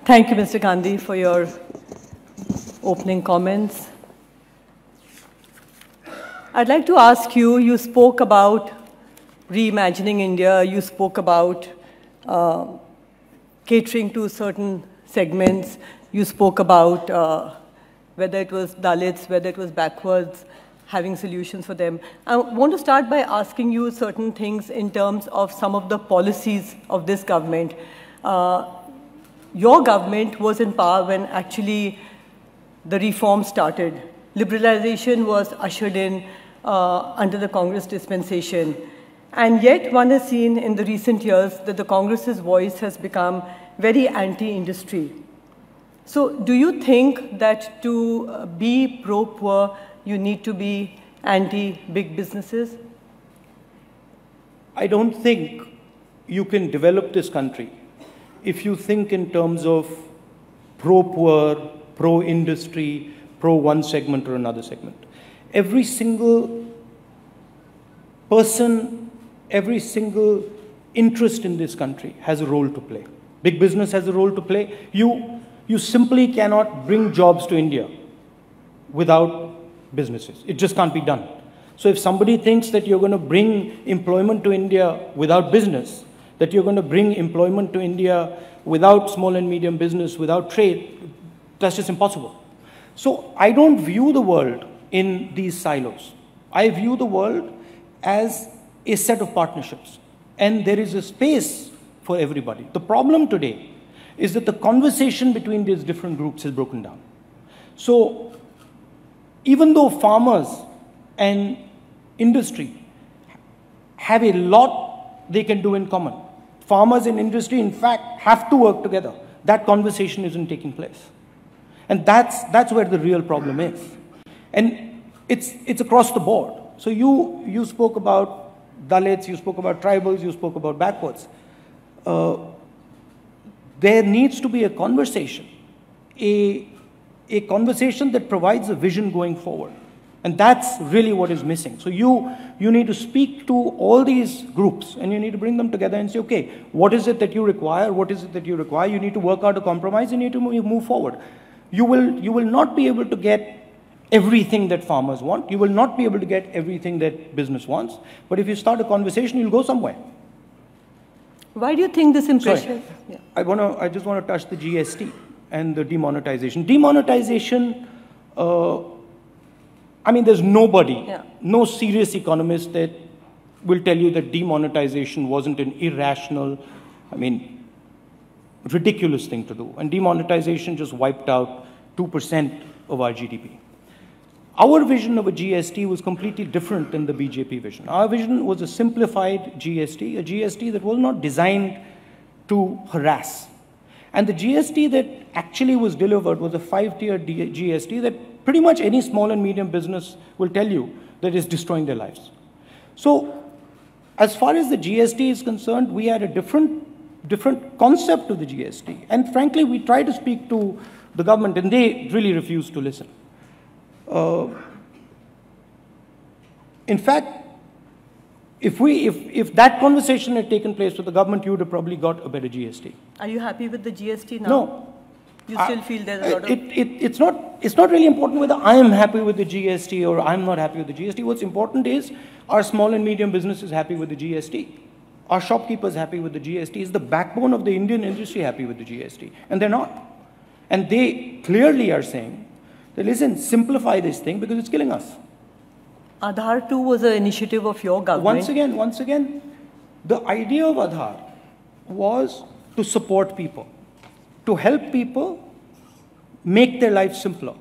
Thank you, Mr. Gandhi, for your opening comments. I'd like to ask you, you spoke about reimagining India, you spoke about catering to certain segments, you spoke about whether it was Dalits, whether it was backwards, having solutions for them. I want to start by asking you certain things in terms of some of the policies of this government. Your government was in power when actually the reform started. Liberalization was ushered in under the Congress dispensation. And yet one has seen in the recent years that the Congress's voice has become very anti-industry. So do you think that to be pro-poor, you need to be anti-big businesses? I don't think you can develop this country if you think in terms of pro-poor, pro-industry, pro-one segment or another segment. Every single person, every single interest in this country has a role to play. Big business has a role to play. You simply cannot bring jobs to India without businesses. It just can't be done. So if somebody thinks that you're going to bring employment to India without business, that you're going to bring employment to India without small and medium business, without trade, that's just impossible. So I don't view the world in these silos. I view the world as a set of partnerships. And there is a space for everybody. The problem today is that the conversation between these different groups has broken down. So even though farmers and industry have a lot they can do in common, farmers and industry, in fact, have to work together. That conversation isn't taking place. And that's where the real problem is. And it's across the board. So you spoke about Dalits, you spoke about tribals, you spoke about backwards. There needs to be a conversation, a conversation that provides a vision going forward. And that's really what is missing. So you need to speak to all these groups and you need to bring them together and say, okay, what is it that you require? What is it that you require? You need to work out a compromise. You need to move forward. You will not be able to get everything that farmers want. You will not be able to get everything that business wants. But if you start a conversation, you'll go somewhere. Why do you think this impression? Sorry, yeah. I just want to touch the GST and the demonetization. Demonetization, I mean, there's nobody, no serious economist that will tell you that demonetization wasn't an irrational, I mean, ridiculous thing to do. And demonetization just wiped out 2% of our GDP. Our vision of a GST was completely different than the BJP vision. Our vision was a simplified GST, a GST that was not designed to harass. And the GST that actually was delivered was a 5-tier GST that pretty much any small and medium business will tell you that is destroying their lives. So as far as the GST is concerned, we had a different concept to the GST. And frankly, we tried to speak to the government and they really refused to listen. In fact, if that conversation had taken place with the government, you would have probably got a better GST. Are you happy with the GST now? No. You still feel there's a lot of... It's not really important whether I am happy with the GST or I'm not happy with the GST. What's important is, are small and medium businesses happy with the GST? Are shopkeepers happy with the GST? Is the backbone of the Indian industry happy with the GST? And they're not. And they clearly are saying, that, listen, simplify this thing because it's killing us. Aadhaar too was an initiative of your government. Once again, the idea of Aadhaar was to support people, to help people make their lives simpler.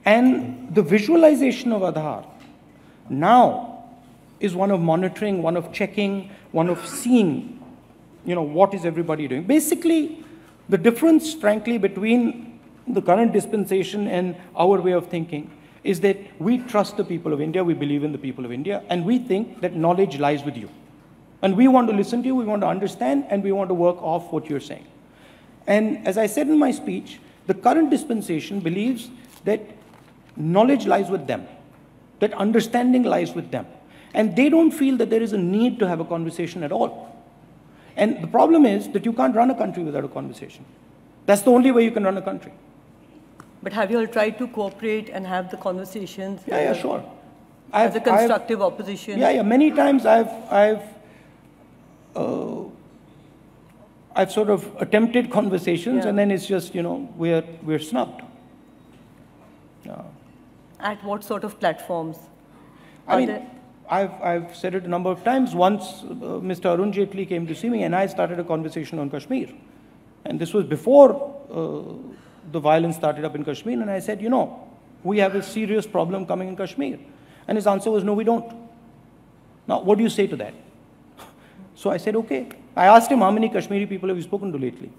And the visualization of Aadhaar now is one of monitoring, one of checking, one of seeing, what is everybody doing. Basically, the difference, frankly, between the current dispensation and our way of thinking is that we trust the people of India, we believe in the people of India, and we think that knowledge lies with you. And we want to listen to you, we want to understand, and we want to work off what you're saying. And as I said in my speech, the current dispensation believes that knowledge lies with them, that understanding lies with them. And they don't feel that there is a need to have a conversation at all. And the problem is that you can't run a country without a conversation. That's the only way you can run a country. But have you all tried to cooperate and have the conversations? Yeah, sure. As a constructive opposition? Yeah, many times I've sort of attempted conversations, and then it's just, we're snubbed. At what sort of platforms? I've said it a number of times. Once Mr. Arun Jaitley came to see me, and I started a conversation on Kashmir. And this was before the violence started up in Kashmir, and I said, we have a serious problem coming in Kashmir. And his answer was, no, we don't. Now, what do you say to that? So I said, okay. I asked him, how many Kashmiri people have you spoken to lately?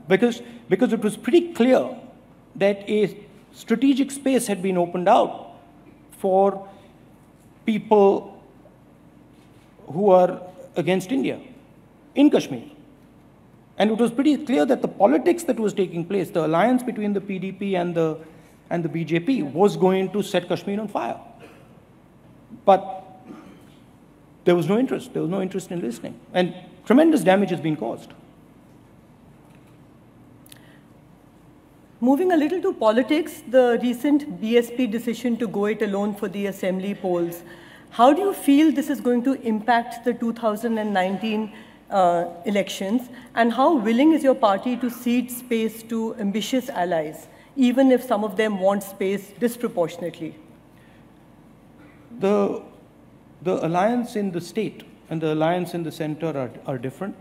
Because it was pretty clear that a strategic space had been opened out for people who are against India in Kashmir. And it was pretty clear that the politics that was taking place, the alliance between the PDP and the BJP, was going to set Kashmir on fire. But there was no interest. There was no interest in listening. And tremendous damage has been caused. Moving a little to politics, the recent BSP decision to go it alone for the assembly polls, how do you feel this is going to impact the 2019 elections, and how willing is your party to cede space to ambitious allies, even if some of them want space disproportionately? The alliance in the state and the alliance in the center are different,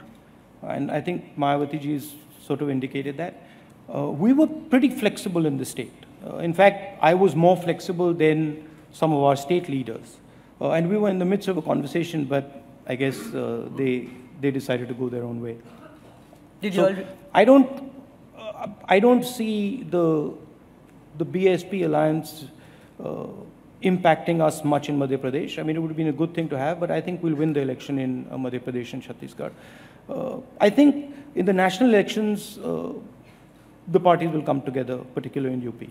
and I think Mayawati ji has sort of indicated that. We were pretty flexible in the state. In fact, I was more flexible than some of our state leaders. And we were in the midst of a conversation, but I guess they decided to go their own way. I don't see the BSP alliance impacting us much in Madhya Pradesh. I mean, it would have been a good thing to have, but I think we'll win the election in Madhya Pradesh and Chhattisgarh. I think in the national elections, the parties will come together, particularly in UP.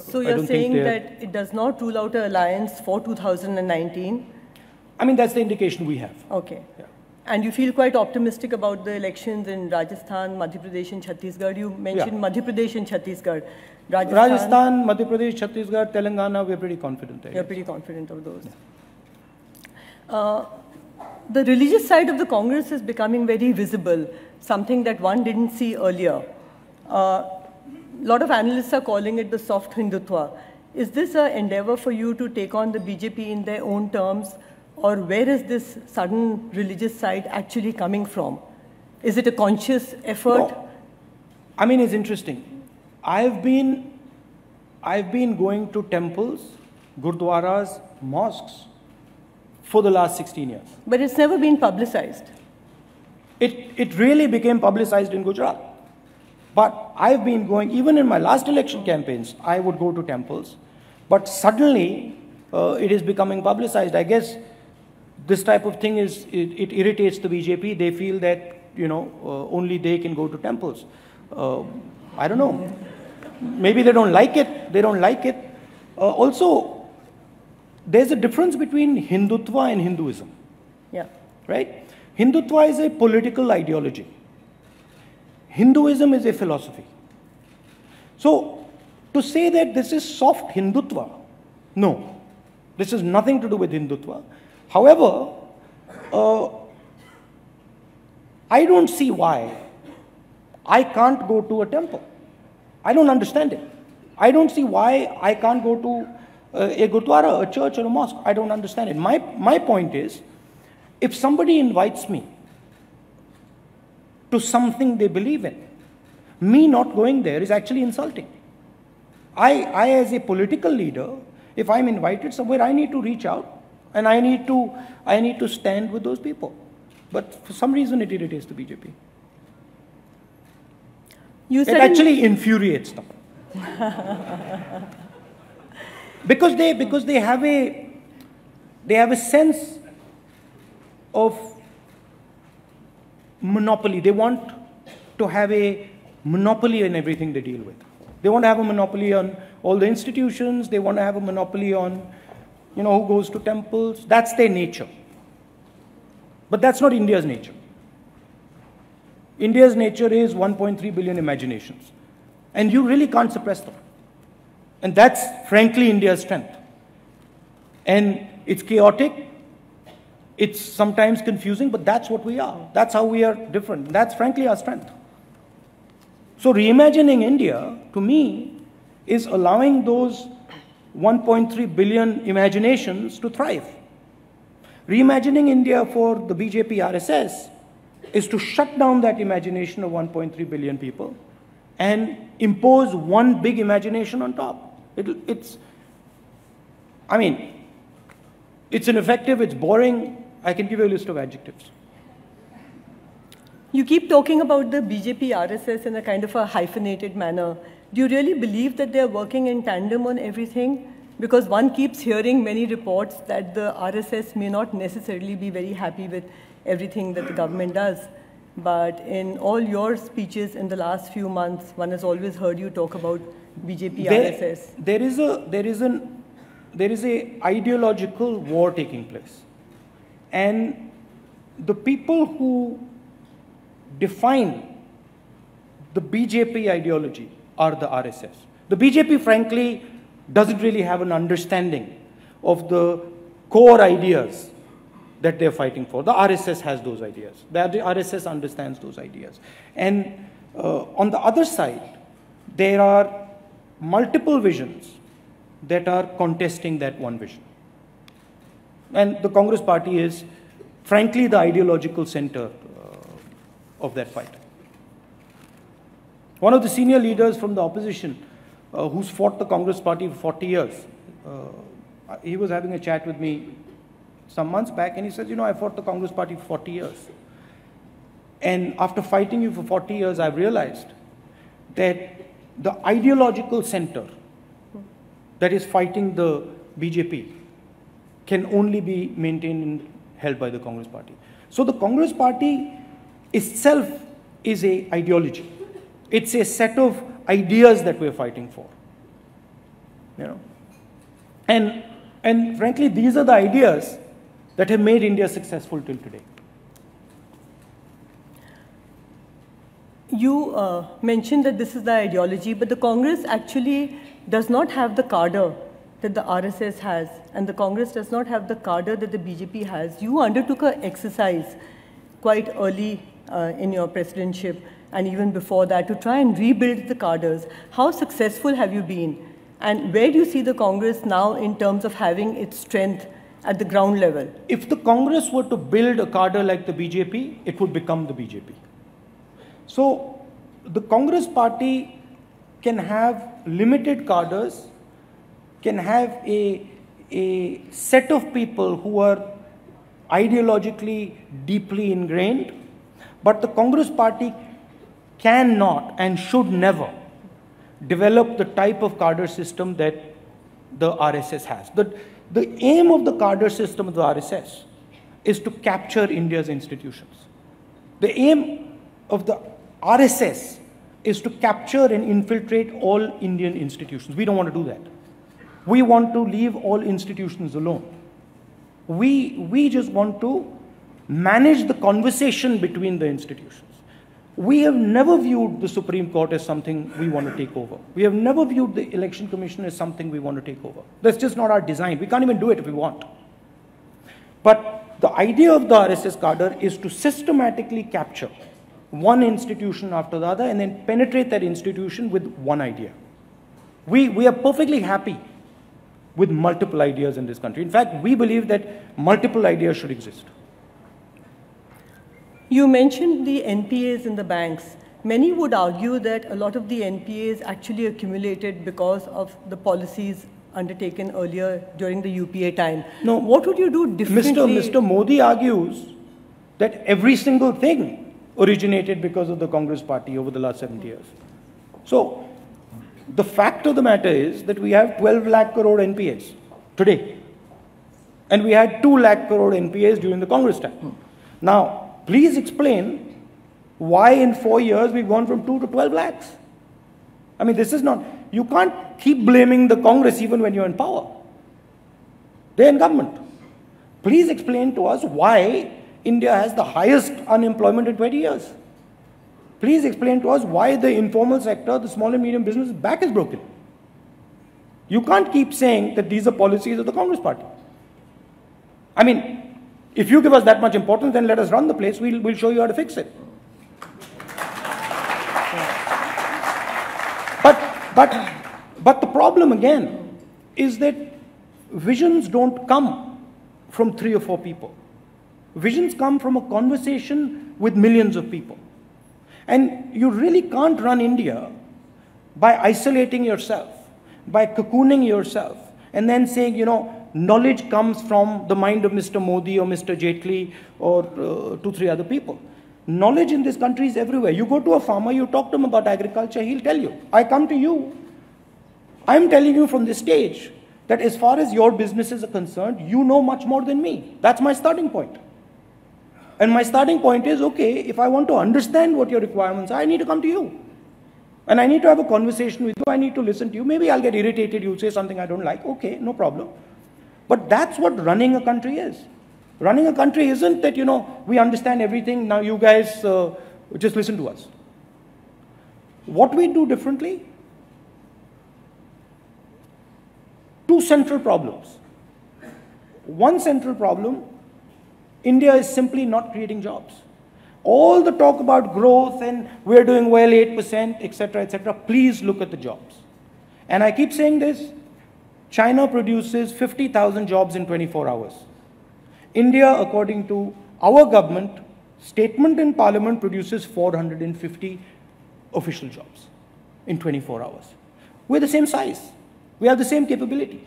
So you're saying that it does not rule out an alliance for 2019? I mean, that's the indication we have. Okay. Yeah. And you feel quite optimistic about the elections in Rajasthan, Madhya Pradesh and Chhattisgarh? You mentioned Madhya Pradesh and Chhattisgarh. Rajasthan, Madhya Pradesh, Chhattisgarh, Telangana, we're pretty confident there. You're pretty confident of those. Yeah. The religious side of the Congress is becoming very visible, something that one didn't see earlier. A lot of analysts are calling it the soft Hindutva. Is this an endeavor for you to take on the BJP in their own terms, or where is this sudden religious side actually coming from? Is it a conscious effort? No. I mean, it's interesting. I've been going to temples, gurdwaras, mosques for the last 16 years. But it's never been publicized. It really became publicized in Gujarat. But I've been going, even in my last election campaigns, I would go to temples. But suddenly, it is becoming publicized. I guess this type of thing it irritates the BJP. They feel that, only they can go to temples. I don't know. Maybe they don't like it. They don't like it. Also, there's a difference between Hindutva and Hinduism. Yeah. Right? Hindutva is a political ideology. Hinduism is a philosophy. So, to say that this is soft Hindutva, no. This has nothing to do with Hindutva. However, I don't see why I can't go to a temple. I don't understand it. I don't see why I can't go to a gurdwara, a church or a mosque. I don't understand it. My point is, if somebody invites me to something they believe in, me not going there is actually insulting. I as a political leader, if I'm invited somewhere, I need to reach out and I need to stand with those people. But for some reason it irritates the BJP. It actually infuriates them. because they have a sense of monopoly. They want to have a monopoly in everything they deal with. They want to have a monopoly on all the institutions. They want to have a monopoly on, who goes to temples. That's their nature. But that's not India's nature. India's nature is 1.3 billion imaginations. And you really can't suppress them. And that's, frankly, India's strength. And it's chaotic. It's sometimes confusing, but that's what we are. That's how we are different. That's, frankly, our strength. So reimagining India, to me, is allowing those 1.3 billion imaginations to thrive. Reimagining India for the BJP RSS is to shut down that imagination of 1.3 billion people and impose one big imagination on top. It's ineffective, it's boring. I can give you a list of adjectives. You keep talking about the BJP RSS in a kind of a hyphenated manner. Do you really believe that they're working in tandem on everything? Because one keeps hearing many reports that the RSS may not necessarily be very happy with everything that the government does. But in all your speeches in the last few months, one has always heard you talk about BJP RSS. There is a ideological war taking place. And the people who define the BJP ideology are the RSS. The BJP, frankly, doesn't really have an understanding of the core ideas that they're fighting for. The RSS has those ideas. The RSS understands those ideas. And on the other side, there are multiple visions that are contesting that one vision. And the Congress party is, frankly, the ideological center of that fight. One of the senior leaders from the opposition who's fought the Congress party for 40 years, he was having a chat with me some months back, and he says, I fought the Congress party for 40 years. And after fighting you for 40 years, I've realized that the ideological center that is fighting the BJP can only be maintained and held by the Congress party. So the Congress party itself is an ideology. It's a set of ideas that we're fighting for. And frankly, these are the ideas that have made India successful till today. You mentioned that this is the ideology, but the Congress actually does not have the cadre that the RSS has, and the Congress does not have the cadre that the BJP has. You undertook an exercise quite early in your presidentship, and even before that, to try and rebuild the cadres. How successful have you been? And where do you see the Congress now in terms of having its strength at the ground level? If the Congress were to build a cadre like the BJP, it would become the BJP. So the Congress party can have limited cadres, can have a set of people who are ideologically deeply ingrained, but the Congress party cannot and should never develop the type of cadre system that the RSS has. The aim of the cadre system of the RSS is to capture India's institutions. The aim of the RSS is to capture and infiltrate all Indian institutions. We don't want to do that. We want to leave all institutions alone. We just want to manage the conversation between the institutions. We have never viewed the Supreme Court as something we want to take over. We have never viewed the Election Commission as something we want to take over. That's just not our design. We can't even do it if we want. But the idea of the RSS cadre is to systematically capture one institution after the other and then penetrate that institution with one idea. We are perfectly happy with multiple ideas in this country. In fact, we believe that multiple ideas should exist. You mentioned the NPAs in the banks. Many would argue that a lot of the NPAs actually accumulated because of the policies undertaken earlier during the UPA time. No. What would you do differently? Mr. Modi argues that every single thing originated because of the Congress party over the last 70 years. So, the fact of the matter is that we have 12 lakh crore NPAs today. And we had 2 lakh crore NPAs during the Congress time. Now, please explain why in 4 years we've gone from 2 to 12 lakhs. I mean, this is not, you can't keep blaming the Congress even when you're in power. They're in government. Please explain to us why India has the highest unemployment in 20 years. Please explain to us why the informal sector, the small and medium business, back is broken. You can't keep saying that these are policies of the Congress party. I mean, if you give us that much importance, then let us run the place. We'll show you how to fix it. But the problem again is that visions don't come from 3 or 4 people. Visions come from a conversation with millions of people. And you really can't run India by isolating yourself, by cocooning yourself, and then saying, you know, knowledge comes from the mind of Mr. Modi or Mr. Jaitley or 2, 3 other people. Knowledge in this country is everywhere. You go to a farmer, you talk to him about agriculture, he'll tell you. I come to you, I'm telling you from this stage that as far as your businesses are concerned, you know much more than me. That's my starting point. And my starting point is, okay, if I want to understand what your requirements are, I need to come to you. And I need to have a conversation with you, I need to listen to you. Maybe I'll get irritated, you'll say something I don't like, okay, no problem. But that's what running a country is. Running a country isn't that, you know, we understand everything, now you guys just listen to us. What we do differently? 2 central problems. One central problem, India is simply not creating jobs. All the talk about growth and we're doing well, 8%, etc., please look at the jobs. And I keep saying this, China produces 50,000 jobs in 24 hours. India, according to our government, statement in parliament, produces 450 official jobs in 24 hours. We're the same size. We have the same capability.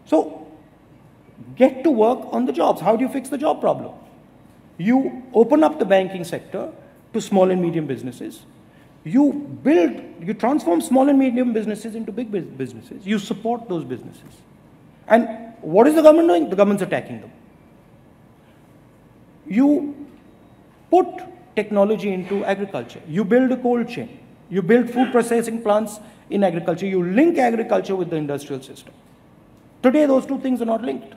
So, get to work on the jobs. How do you fix the job problem? You open up the banking sector to small and medium businesses. You transform small and medium businesses into big businesses. You support those businesses. And what is the government doing? The government's attacking them. You put technology into agriculture. You build a cold chain. You build food processing plants in agriculture. You link agriculture with the industrial system. Today, those 2 things are not linked.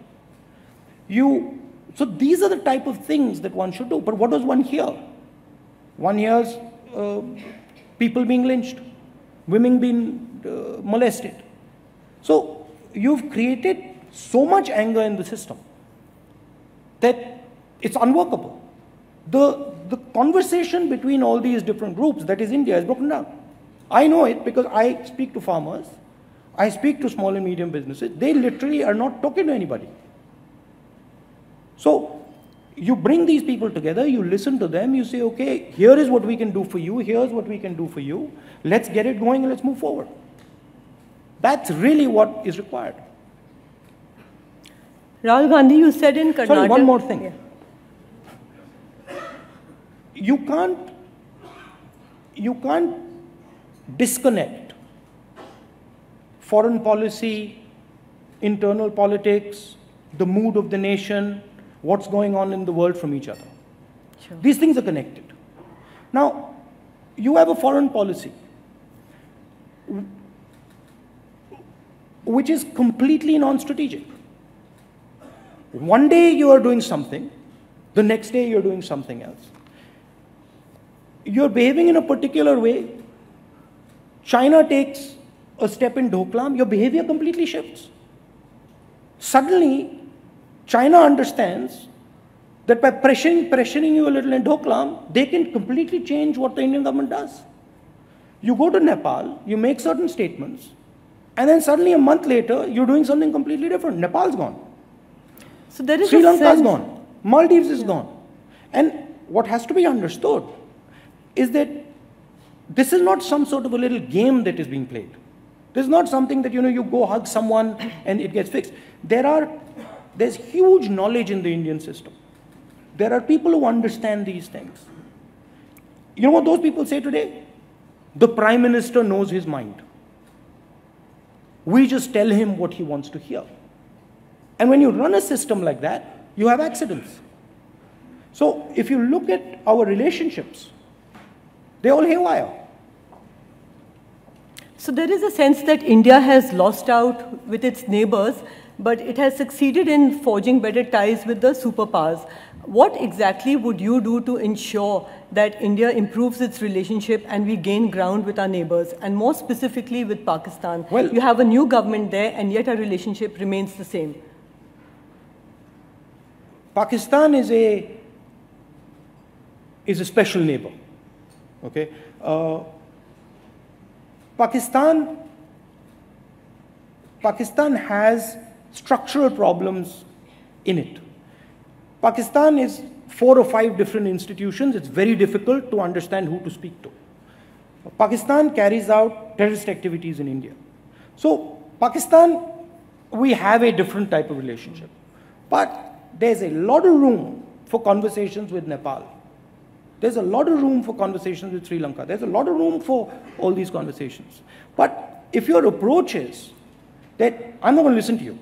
So these are the type of things that one should do. But what does one hear? One hears people being lynched, women being molested. So you've created so much anger in the system that it's unworkable. The conversation between all these different groups, that is India, is broken down. I know it because I speak to farmers, I speak to small and medium businesses. They literally are not talking to anybody. So you bring these people together, you listen to them, you say, okay, here is what we can do for you, here's what we can do for you, let's get it going and let's move forward. That's really what is required. Rahul Gandhi, you said in Karnataka... Sorry, one more thing. Yeah. You can't disconnect foreign policy, internal politics, the mood of the nation, what's going on in the world from each other. Sure. These things are connected. Now, you have a foreign policy which is completely non-strategic. One day you are doing something, the next day you're doing something else. You're behaving in a particular way. China takes a step in Doklam, your behavior completely shifts. Suddenly, China understands that by pressuring you a little in Doklam, they can completely change what the Indian government does. You go to Nepal, you make certain statements, and then suddenly a month later, you're doing something completely different. Nepal's gone. So there is Sri Lanka's gone. Maldives is gone. And what has to be understood is that this is not some sort of a little game that is being played. This is not something that, you go hug someone and it gets fixed. There's huge knowledge in the Indian system. There are people who understand these things. You know what those people say today? The Prime Minister knows his mind. We just tell him what he wants to hear. And when you run a system like that, you have accidents. So if you look at our relationships, they're all haywire. So there is a sense that India has lost out with its neighbors, but it has succeeded in forging better ties with the superpowers. What exactly would you do to ensure that India improves its relationship and we gain ground with our neighbors, and more specifically with Pakistan? Well, you have a new government there, and yet our relationship remains the same. Pakistan is a special neighbor. Okay, Pakistan has structural problems in it. Pakistan is 4 or 5 different institutions. It's very difficult to understand who to speak to. Pakistan carries out terrorist activities in India. So Pakistan, we have a different type of relationship. But there's a lot of room for conversations with Nepal. There's a lot of room for conversations with Sri Lanka. There's a lot of room for all these conversations. But if your approach is that I'm not going to listen to you,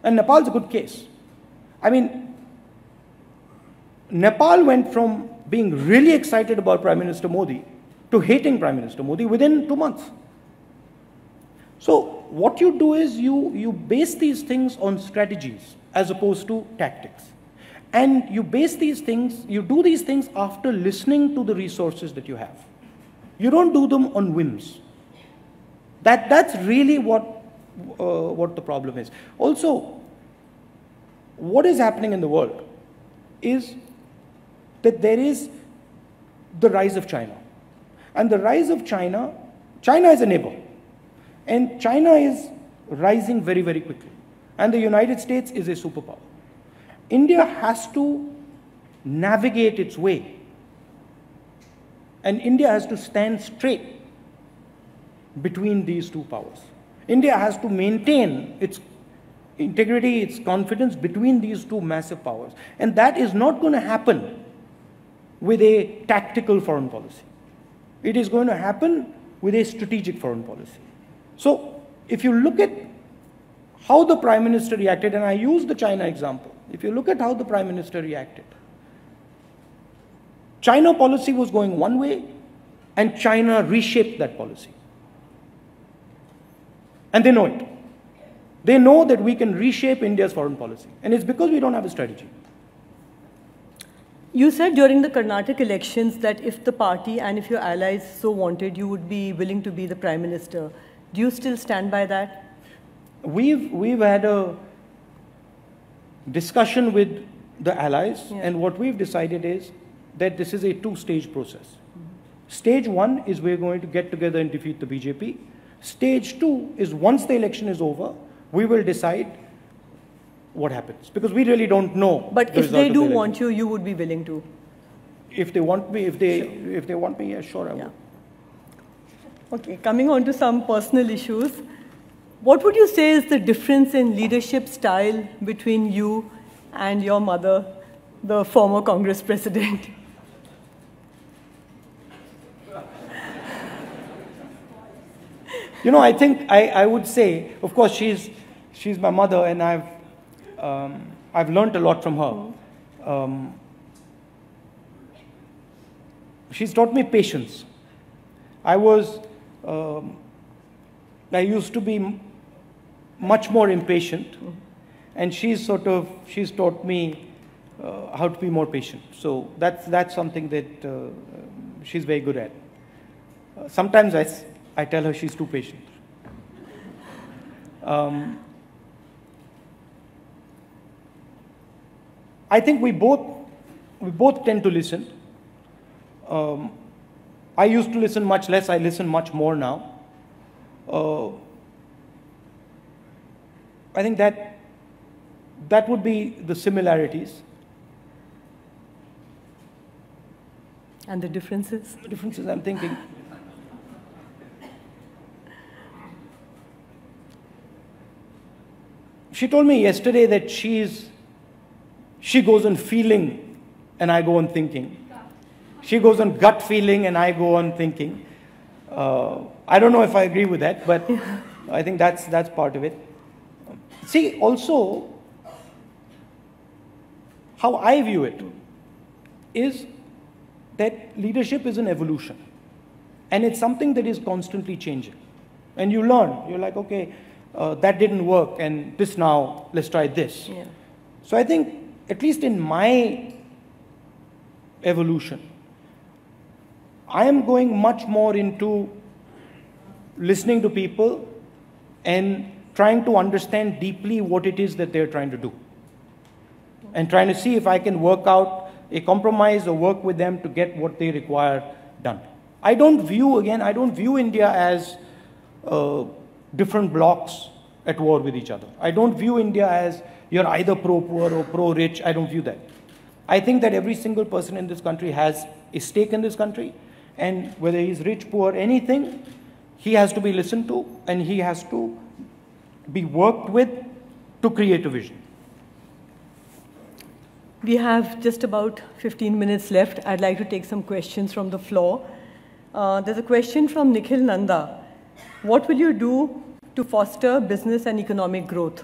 and Nepal's a good case. I mean, Nepal went from being really excited about Prime Minister Modi to hating Prime Minister Modi within 2 months. So what you do is you base these things on strategies as opposed to tactics. And you base these things, you do these things after listening to the resources that you have. You don't do them on whims. That's really what the problem is. Also, what is happening in the world is that there is the rise of China. And the rise of China is a neighbor. And China is rising very, very quickly. And the United States is a superpower. India has to navigate its way. And India has to stand straight between these two powers. India has to maintain its integrity, its confidence between these two massive powers. And that is not going to happen with a tactical foreign policy. It is going to happen with a strategic foreign policy. So if you look at how the Prime Minister reacted, and I use the China example, if you look at how the Prime Minister reacted, China policy was going one way, and China reshaped that policy. And they know it. They know that we can reshape India's foreign policy. And it's because we don't have a strategy. You said during the Karnataka elections that if the party and if your allies so wanted, you would be willing to be the Prime Minister. Do you still stand by that? We've had a discussion with the allies, and what we've decided is that this is a 2-stage process. Stage 1 is we're going to get together and defeat the BJP. Stage 2 is once the election is over, we will decide what happens, because we really don't know. But if they do want you, you would be willing to? If they want me, if they want me, yeah, sure I will. Okay, coming on to some personal issues. What would you say is the difference in leadership style between you and your mother, the former Congress president? You know, I think I would say, of course, she's my mother, and I've learned a lot from her. She's taught me patience. I used to be much more impatient, and she's taught me how to be more patient. So that's something that she's very good at. Sometimes I tell her she's too patient. I think we both tend to listen. I used to listen much less. I listen much more now. I think that would be the similarities. And the differences? The differences, I'm thinking. She told me yesterday that she goes on feeling and I go on thinking. She goes on gut feeling and I go on thinking. I don't know if I agree with that, but I think that's part of it. See, also, how I view it is that leadership is an evolution. And it's something that is constantly changing. And you learn. You're like, okay, that didn't work, and this now, let's try this. Yeah. So I think at least in my evolution, I am going much more into listening to people and trying to understand deeply what it is that they're trying to do. And trying to see if I can work out a compromise or work with them to get what they require done. I don't view India as different blocks at war with each other. I don't view India as you're either pro-poor or pro-rich. I don't view that. I think that every single person in this country has a stake in this country, and whether he's rich, poor, anything, he has to be listened to and he has to be worked with to create a vision. We have just about 15 minutes left. I'd like to take some questions from the floor. There's a question from Nikhil Nanda. What will you do to foster business and economic growth?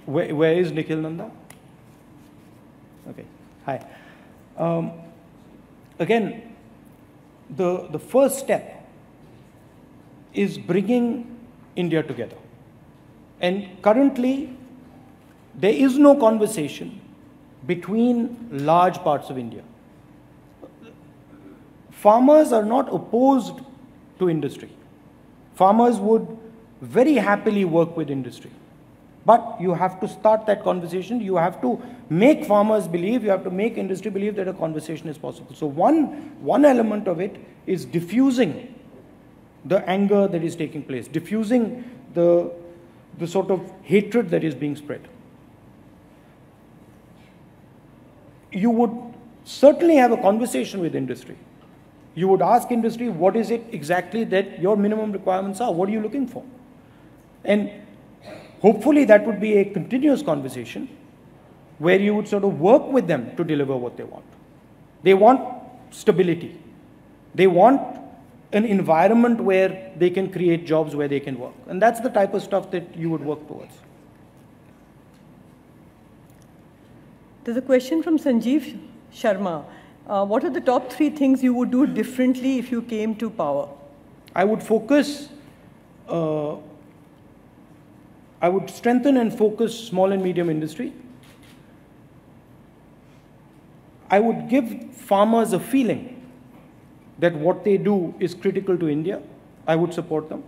Where is Nikhil Nanda? Okay, hi. Again, the first step is bringing India together. And currently, there is no conversation between large parts of India. Farmers are not opposed to industry. Farmers would very happily work with industry. But you have to start that conversation. You have to make farmers believe, you have to make industry believe that a conversation is possible. So one element of it is diffusing the anger that is taking place, diffusing the sort of hatred that is being spread. You would certainly have a conversation with industry. You would ask industry, what is it exactly that your minimum requirements are? What are you looking for? And hopefully that would be a continuous conversation where you would sort of work with them to deliver what they want. They want stability. They want an environment where they can create jobs, where they can work. And that's the type of stuff that you would work towards. There's a question from Sanjeev Sharma. What are the top 3 things you would do differently if you came to power? I would focus, I would strengthen and focus small and medium industry. I would give farmers a feeling that what they do is critical to India. I would support them.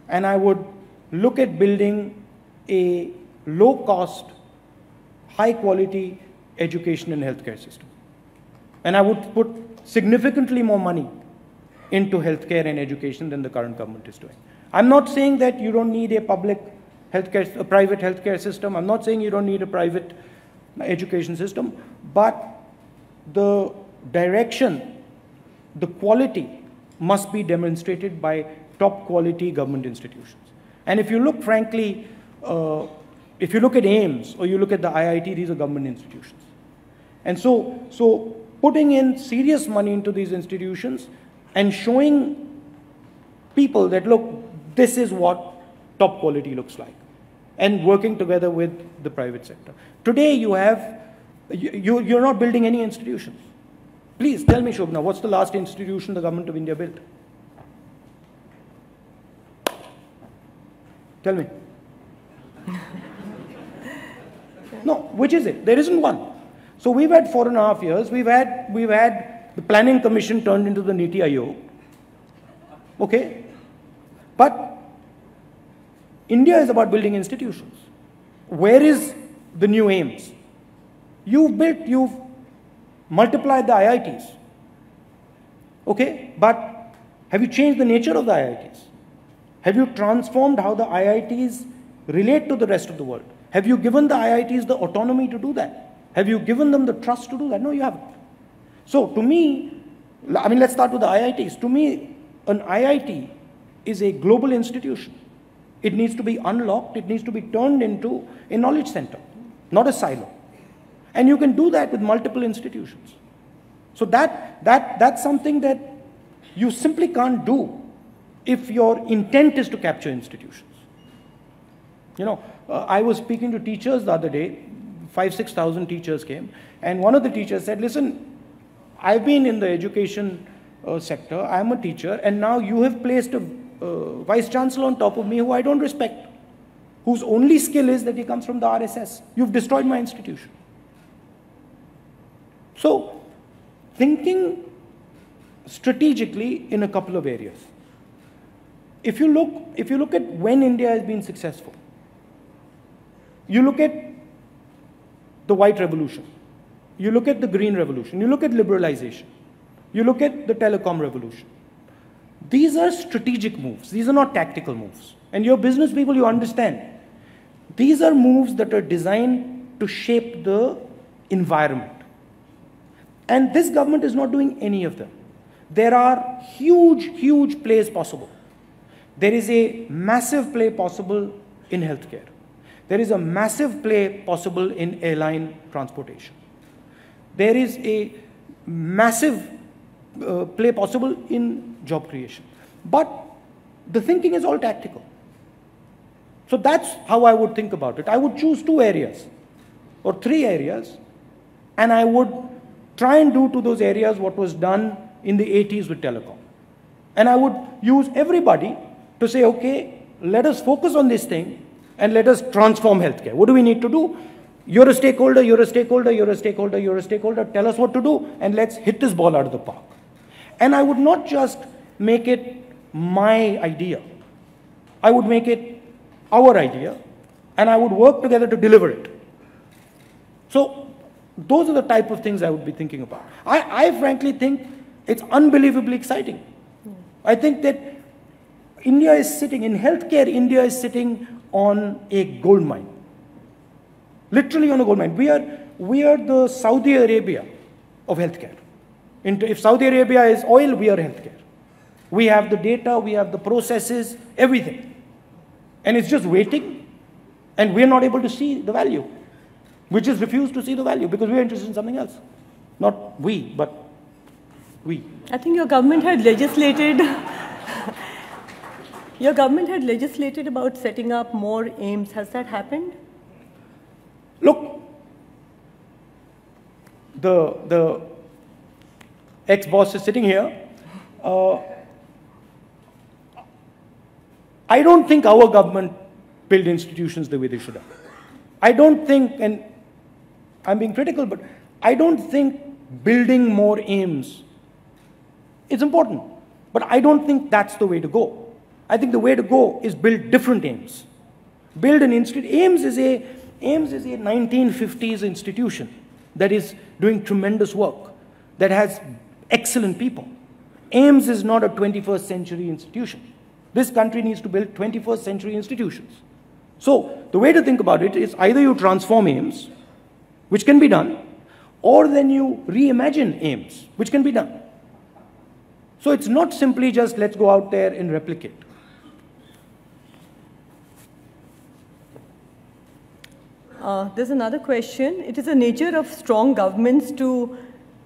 And I would look at building a low-cost, high-quality education and healthcare system. And I would put significantly more money into healthcare and education than the current government is doing. I'm not saying that you don't need a private healthcare system. I'm not saying you don't need a private education system, but the direction, the quality must be demonstrated by top quality government institutions. And if you look, frankly, if you look at AIIMS or you look at the IIT, these are government institutions. And so putting in serious money into these institutions and showing people that, look, this is what top quality looks like, and working together with the private sector. Today you're not building any institutions. Please tell me, Shobna, what's the last institution the government of India built? Tell me. No, which is it? There isn't one. So we've had 4.5 years. We've had the Planning Commission turned into the Niti Aayog. Okay? But India is about building institutions. Where is the new AIIMS? You've multiplied the IITs. Okay? But have you changed the nature of the IITs? Have you transformed how the IITs relate to the rest of the world? Have you given the IITs the autonomy to do that? Have you given them the trust to do that? No, you haven't. So to me, I mean, let's start with the IITs. To me, an IIT is a global institution. It needs to be unlocked. It needs to be turned into a knowledge center, not a silo. And you can do that with multiple institutions. So that's something that you simply can't do if your intent is to capture institutions. You know, I was speaking to teachers the other day. 5,000-6,000 teachers came, and one of the teachers said, listen, I've been in the education sector, I'm a teacher, and now you have placed a vice chancellor on top of me who I don't respect, whose only skill is that he comes from the RSS. You've destroyed my institution. So, thinking strategically in a couple of areas. If you look at when India has been successful, you look at the white revolution, you look at the green revolution, you look at liberalization, you look at the telecom revolution. These are strategic moves. These are not tactical moves. And you're business people, you understand. These are moves that are designed to shape the environment. And this government is not doing any of them. There are huge, huge plays possible. There is a massive play possible in healthcare. There is a massive play possible in airline transportation. There is a massive play possible in job creation. But the thinking is all tactical. So that's how I would think about it. I would choose 2 areas or 3 areas, and I would try and do to those areas what was done in the 80s with telecom. And I would use everybody to say, okay, let us focus on this thing and let us transform healthcare. What do we need to do? You're a stakeholder, you're a stakeholder, you're a stakeholder, you're a stakeholder. Tell us what to do and let's hit this ball out of the park. And I would not just make it my idea. I would make it our idea, and I would work together to deliver it. So those are the type of things I would be thinking about. I frankly think it's unbelievably exciting. I think that India is sitting, in healthcare, India is sitting on a gold mine. Literally on a gold mine. We are the Saudi Arabia of healthcare. If Saudi Arabia is oil, we are healthcare. We have the data, we have the processes, everything. And it's just waiting, and we're not able to see the value. We just refuse to see the value because we're interested in something else. Not we, but we. I think your government had legislated your government had legislated about setting up more AIMS. Has that happened? Look, the ex-boss is sitting here. I don't think our government built institutions the way they should have. I don't think, and I'm being critical, but I don't think building more AIMS is important. But I don't think that's the way to go. I think the way to go is build different AIMS. Build an institute. AIMS is a 1950s institution that is doing tremendous work, that has excellent people. AIMS is not a 21st century institution. This country needs to build 21st century institutions. So the way to think about it is either you transform AIMS, which can be done, or then you reimagine AIMS, which can be done. So it's not simply just let's go out there and replicate. There's another question. It is the nature of strong governments to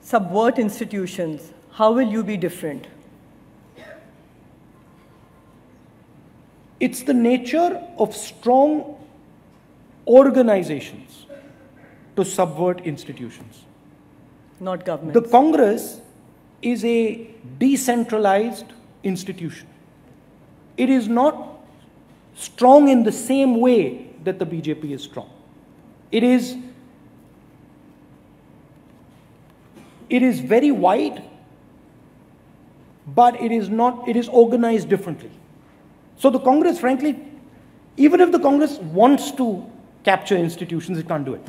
subvert institutions. How will you be different? It's the nature of strong organizations to subvert institutions. Not governments. The Congress is a decentralized institution. It is not strong in the same way that the BJP is strong. It is very wide, but it is organized differently. So the Congress, frankly, even if the Congress wants to capture institutions, it can't do it.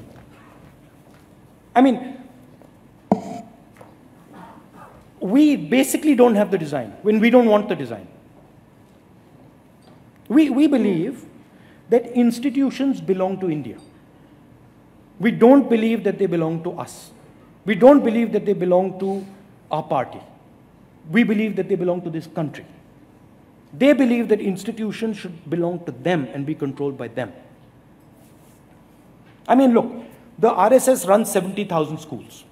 I mean, we basically don't have the design when we don't want the design. We believe that institutions belong to India. We don't believe that they belong to us. We don't believe that they belong to our party. We believe that they belong to this country. They believe that institutions should belong to them and be controlled by them. I mean, look, the RSS runs 70,000 schools.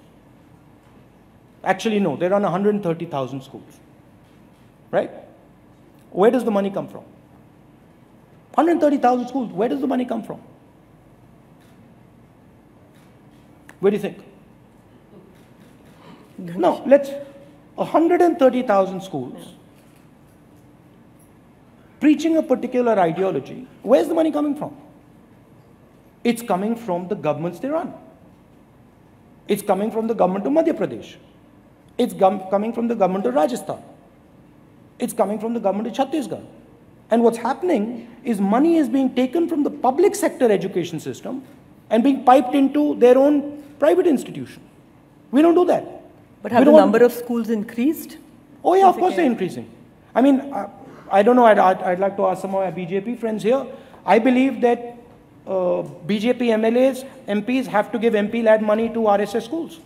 Actually, no, they run 130,000 schools. Right? Where does the money come from? 130,000 schools, where does the money come from? Where do you think? No, 130,000 schools preaching a particular ideology. Where's the money coming from? It's coming from the governments they run. It's coming from the government of Madhya Pradesh. It's coming from the government of Rajasthan. It's coming from the government of Chhattisgarh. And what's happening is money is being taken from the public sector education system and being piped into their own private institution. We don't do that. But have the number of schools increased? Oh yeah, of course they're increasing. I mean, I don't know, I'd like to ask some of my BJP friends here. I believe that BJP MLAs, MPs have to give MP-led money to RSS schools.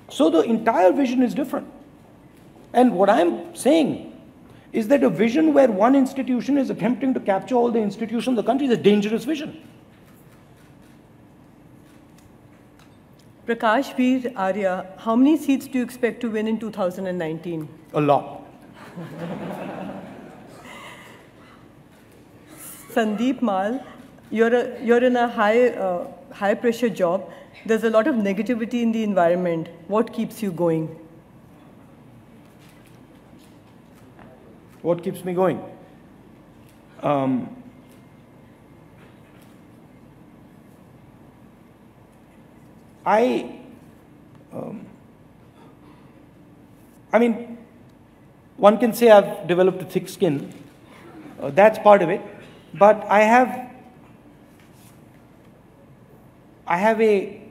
So the entire vision is different. And what I'm saying is that a vision where one institution is attempting to capture all the institutions of the country is a dangerous vision. Prakash Veer Arya, how many seats do you expect to win in 2019? A lot. Sandeep Mal, you're in a high pressure job. There's a lot of negativity in the environment. What keeps you going? What keeps me going? I mean, one can say I've developed a thick skin. That's part of it. But I have a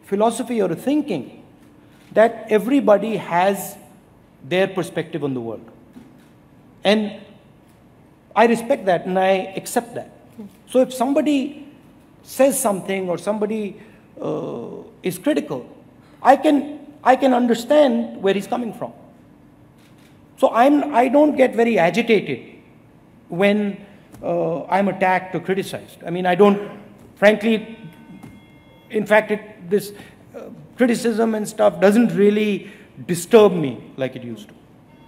philosophy or a thinking that everybody has their perspective on the world. And I respect that and I accept that. So if somebody says something or somebody is critical, I can understand where he's coming from. So I don't get very agitated when I'm attacked or criticized. I mean, I don't, frankly, in fact, this criticism and stuff doesn't really disturb me like it used to.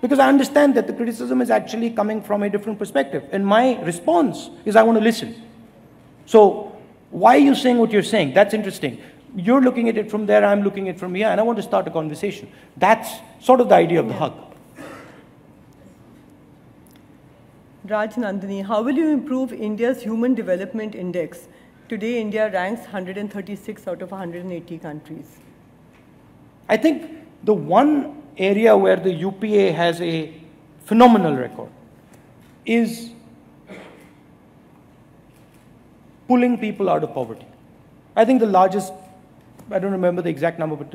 Because I understand that the criticism is actually coming from a different perspective. And my response is I want to listen. So why are you saying what you're saying? That's interesting. You're looking at it from there, I'm looking at it from here, and I want to start a conversation. That's sort of the idea of the hug. Raj Nandini, how will you improve India's Human Development Index? Today, India ranks 136 out of 180 countries. I think the one area where the UPA has a phenomenal record is pulling people out of poverty. I think the largest, I don't remember the exact number, but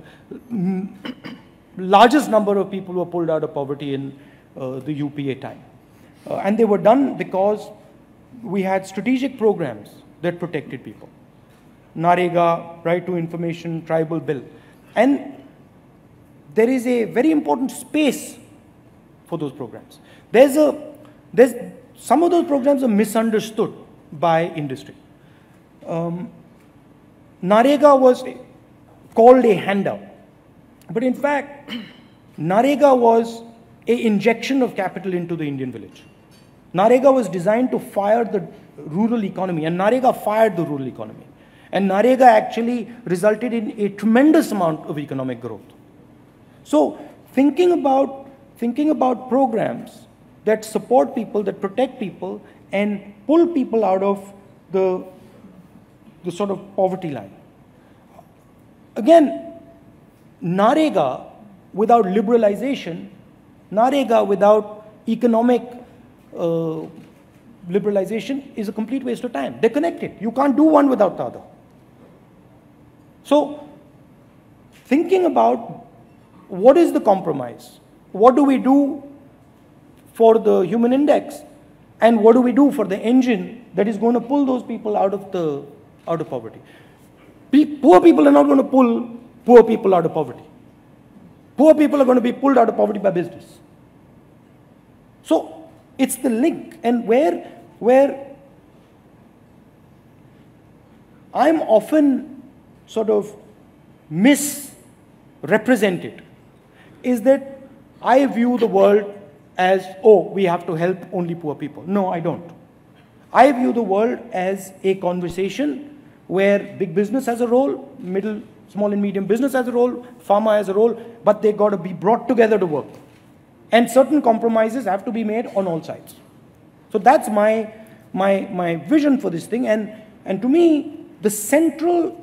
largest number of people were pulled out of poverty in the UPA time. And they were done because we had strategic programs that protected people. Narega, Right to Information, Tribal Bill. And there is a very important space for those programs. Some of those programs are misunderstood by industry. Narega was called a handout. But in fact, Narega was an injection of capital into the Indian village. Narega was designed to fire the rural economy, and Narega fired the rural economy. And Narega actually resulted in a tremendous amount of economic growth. So thinking about programs that support people, that protect people, and pull people out of the sort of poverty line. Again, Narega without liberalization, Narega without economic liberalization is a complete waste of time. They're connected. You can't do one without the other. So thinking about what is the compromise? What do we do for the human index? And what do we do for the engine that is going to pull those people out of poverty? Poor people are not going to pull poor people out of poverty. Poor people are going to be pulled out of poverty by business. So it's the link, and where I'm often sort of misrepresented is that I view the world as, oh, we have to help only poor people. No, I don't. I view the world as a conversation where big business has a role, small and medium business has a role, pharma has a role, but they got to be brought together to work. And certain compromises have to be made on all sides. So that's my vision for this thing. And to me, the central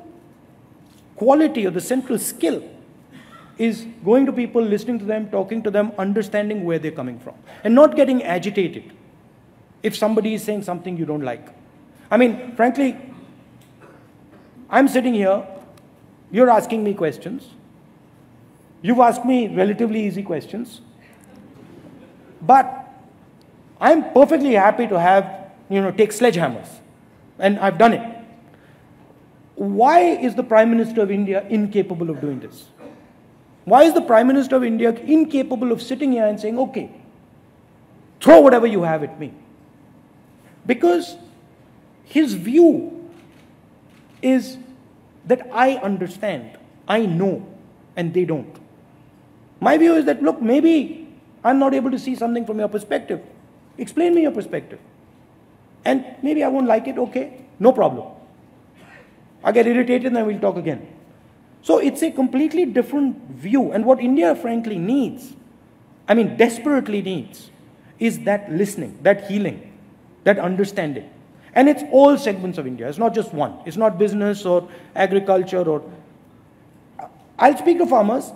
quality or the central skill is going to people, listening to them, talking to them, understanding where they're coming from, and not getting agitated if somebody is saying something you don't like. I mean, frankly, I'm sitting here, you're asking me questions, you've asked me relatively easy questions, but I'm perfectly happy to have, take sledgehammers, and I've done it. Why is the Prime Minister of India incapable of doing this? Why is the Prime Minister of India incapable of sitting here and saying, okay, throw whatever you have at me? Because his view is that I understand, I know, and they don't. My view is that, look, maybe I'm not able to see something from your perspective. Explain me your perspective. And maybe I won't like it, okay, no problem. I get irritated and then we'll talk again. So it's a completely different view. And what India frankly needs, I mean desperately needs, is that listening, that healing, that understanding. And it's all segments of India. It's not just one. It's not business or agriculture or... I'll speak to farmers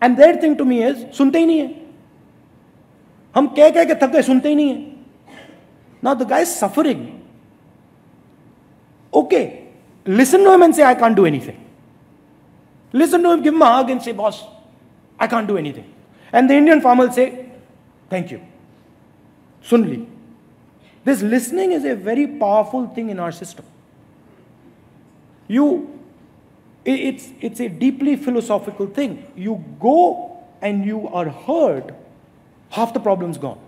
and their thing to me is, sunte hi nahi hai. Hum keh ke thak gaye, sunte hi nahi hai. Now the guy is suffering. Okay, listen to him and say, I can't do anything. Listen to him, give him a hug and say, boss, I can't do anything. And the Indian farmer will say, thank you. Sun li. This listening is a very powerful thing in our system. It's a deeply philosophical thing. You go and you are heard, half the problem's gone.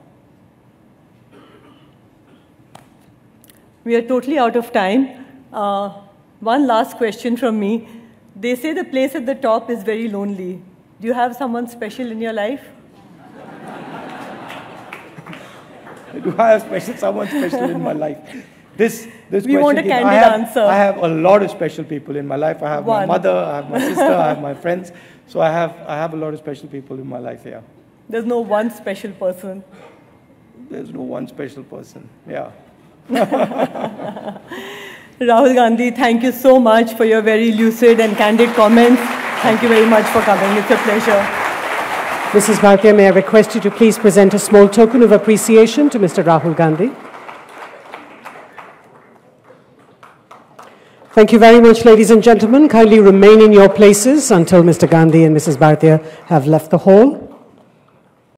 We are totally out of time. One last question from me. They say the place at the top is very lonely. Do you have someone special in your life? Do I have someone special in my life? This we want a candid answer. I have a lot of special people in my life. I have my mother, I have my sister, I have my friends. So I have a lot of special people in my life, yeah. There's no one special person? There's no one special person, yeah. Rahul Gandhi, thank you so much for your very lucid and candid comments. Thank you very much for coming. It's a pleasure. Mrs. Bhartiya, may I request you to please present a small token of appreciation to Mr. Rahul Gandhi. Thank you very much, ladies and gentlemen. Kindly remain in your places until Mr. Gandhi and Mrs. Bhartiya have left the hall.